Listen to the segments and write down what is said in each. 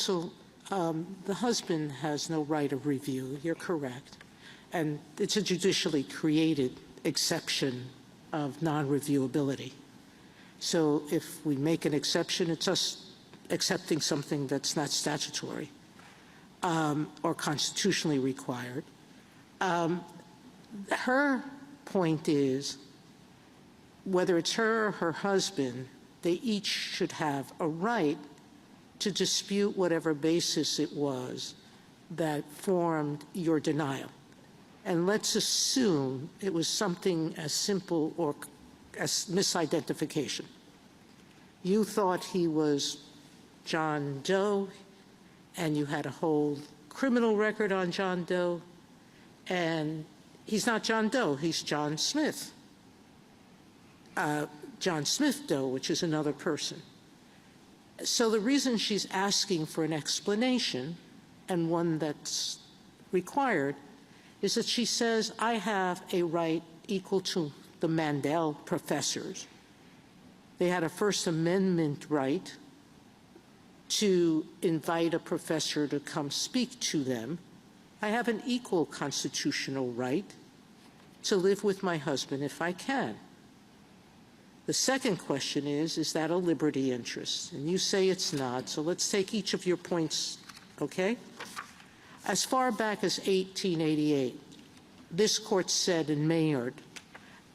Counsel, the husband has no right of review. You're correct. And it's a judicially created exception of non-reviewability. So if we make an exception, it's us accepting something that's not statutory or constitutionally required. Her point is, whether it's her or her husband, they each should have a right to dispute whatever basis it was that formed your denial. And let's assume it was something as simple or as misidentification. You thought he was John Doe, and you had a whole criminal record on John Doe, and he's not John Doe, he's John Smith. John Smith Doe, which is another person. So the reason she's asking for an explanation, and one that's required, is that she says, I have a right equal to the Mandel professors. They had a First Amendment right to invite a professor to come speak to them. I have an equal constitutional right to live with my husband if I can. The second question is that a liberty interest? And you say it's not, so let's take each of your points, okay? As far back as 1888, this court said in Maynard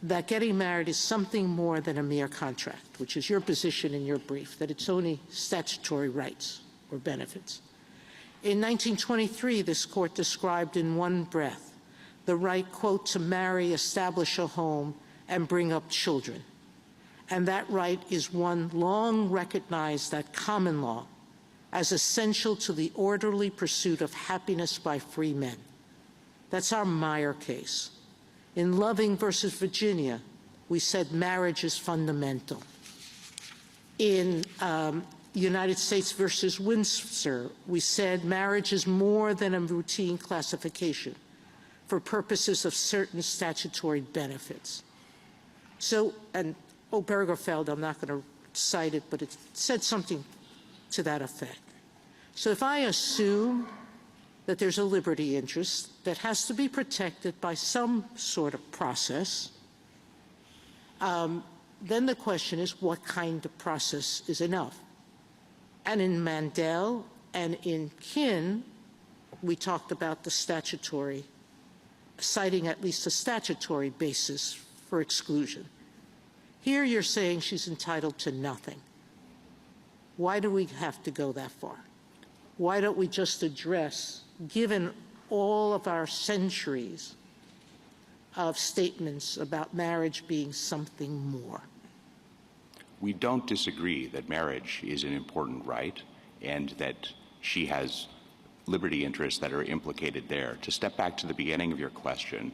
that getting married is something more than a mere contract, which is your position in your brief, that it's only statutory rights or benefits. In 1923, this court described in one breath the right, quote, to marry, establish a home, and bring up children. And that right is one long recognized at common law as essential to the orderly pursuit of happiness by free men. That's our Meyer case. In Loving versus Virginia, we said marriage is fundamental. In United States versus Windsor, we said marriage is more than a routine classification for purposes of certain statutory benefits. So, and Obergefell, I'm not going to cite it, but it said something to that effect. So if I assume that there's a liberty interest that has to be protected by some sort of process, then the question is, what kind of process is enough? And in Mandel and in Kin, we talked about the statutory, citing at least a statutory basis for exclusion. Here you're saying she's entitled to nothing. Why do we have to go that far? Why don't we just address, given all of our centuries of statements about marriage being something more? We don't disagree that marriage is an important right and that she has liberty interests that are implicated there. To step back to the beginning of your question,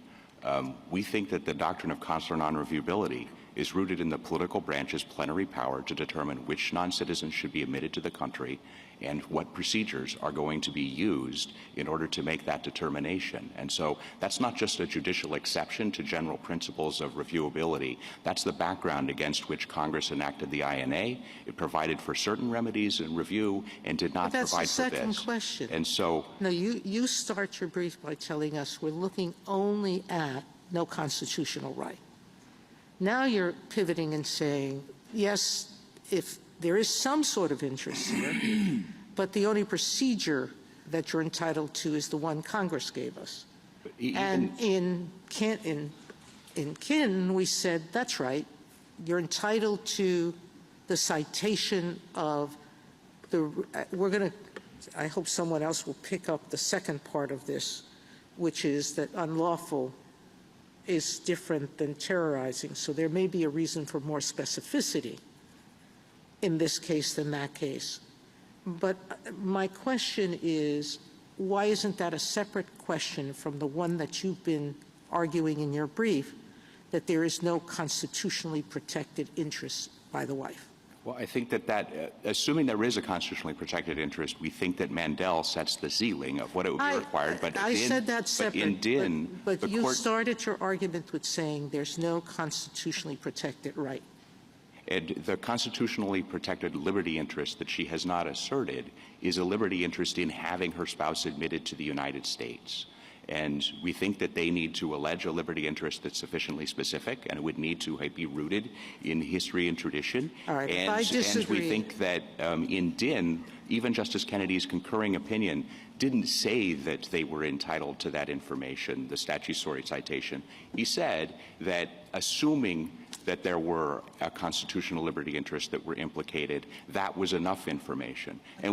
we think that the doctrine of consular non-reviewability is rooted in the political branch's plenary power to determine which non-citizens should be admitted to the country and what procedures are going to be used in order to make that determination. And so that's not just a judicial exception to general principles of reviewability. That's the background against which Congress enacted the INA. It provided for certain remedies in review and did not provide for this. That's the second question. And so, no, you start your brief by telling us we're looking only at no constitutional right. Now you're pivoting and saying, yes, if there is some sort of interest here, but the only procedure that you're entitled to is the one Congress gave us. And in Kin, we said, that's right, you're entitled to the citation of the, I hope someone else will pick up the second part of this, which is that unlawful is different than terrorizing. So there may be a reason for more specificity in this case than that case. But my question is, why isn't that a separate question from the one that you've been arguing in your brief, that there is no constitutionally protected interest by the wife? Well, I think that assuming there is a constitutionally protected interest, we think that Mandel sets the ceiling of what it would be required. But I said that separate. But you court started your argument with saying there's no constitutionally protected right. And the constitutionally protected liberty interest that she has not asserted is a liberty interest in having her spouse admitted to the United States. And we think that they need to allege a liberty interest that's sufficiently specific, and it would need to be rooted in history and tradition. All right, and, I disagree. And we think that in Dinh, even Justice Kennedy's concurring opinion didn't say that they were entitled to that information, the statutory citation. He said that assuming that there were a constitutional liberty interest that were implicated, that was enough information. And